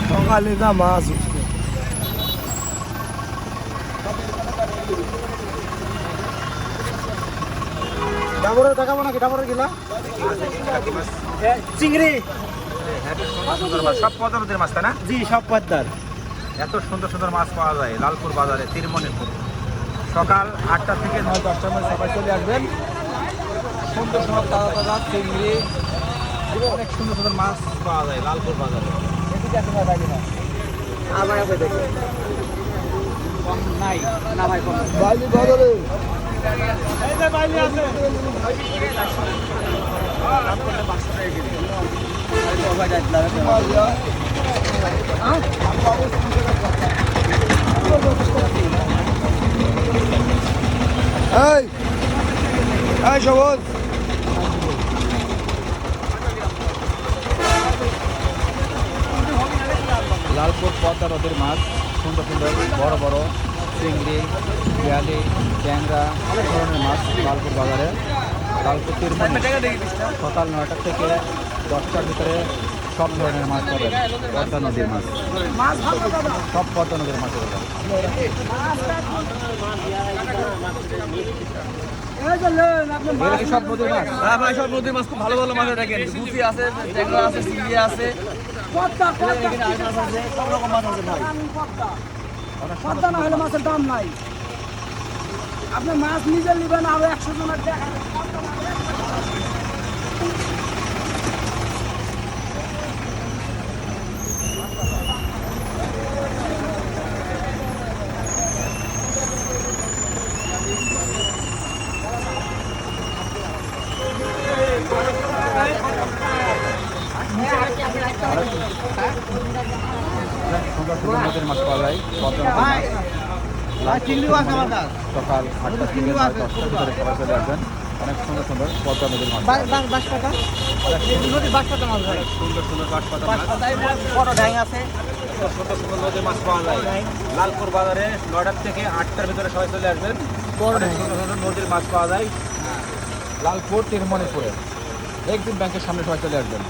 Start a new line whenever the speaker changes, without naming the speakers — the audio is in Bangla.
সকালে যা মাছ উঠছে। ডাবরের দেখাবো নাকি? ডাবরের গিলা চিংড়ি
সব পদ্মার মাছ তাই না?
জি, সব পদ্মার।
এত সুন্দর সুন্দর মাছ পাওয়া যায় লালপুর বাজারে, তীরমণিপুর। সকাল 8টা থেকে 9-10টার মধ্যে সবাই চলে আসবেন। সুন্দর সুন্দর তাজা তাজা চিংড়ি, অনেক সুন্দর সুন্দর মাছ পাওয়া যায় লালপুর বাজারে।
আবার দেখি
কম নাই না ভাই, কম
বাইলি বাজারে এই সবুজ
লালপুর পদ্মা নদীর মাছ, সুন্দর সুন্দর বড় বড় চিংড়ি, পিয়ালি, ট্যাংরা, অনেক ধরনের মাছ লালপুর বাজারে। লালপুর তীরমণি সকাল 9টা থেকে 10টার ভিতরে সব ধরনের মাছ পাবেন। পদ্মা নদীর মাছ, সব পদ্মা নদীর মাছ পাবেন। এগুলো কি সব নদীর মাছ?
হ্যাঁ ভাই, সব নদীর মাছ খুব ভালো ভালো মাছ দেখেন। গুচি আছে, ট্যাংরা আছে, চিংড়ি আছে, এখানে আর মাছ আছে, সব রকম মাছ আছে ভাই। পদ্মা না হলে মাছের দাম নাই। আপনি মাছ নিজে নেবেন, আরো 100 জনের দেখা
সুন্দর সুন্দর নদীর মাছ পাওয়া যায় পদ্মা নদীর মাছ। সকাল 8টা থেকে 10টার ভিতরে সবাই চলে আসবেন। অনেক সুন্দর সুন্দর পদ্মা নদীর মাছ, সুন্দর সুন্দর বাঁশপাতা মাছ,
বড় ড্যাং আছে,
সুন্দর সুন্দর নদীর মাছ পাওয়া যায় লালপুর বাজারে। 9টা থেকে 8টার ভিতরে সবাই চলে আসবেন। অনেক সুন্দর সুন্দর নদীর মাছ পাওয়া যায় লালপুর তীরমণিপুরে। একদিন ব্যাংকের সামনে সবাই চলে আসবেন।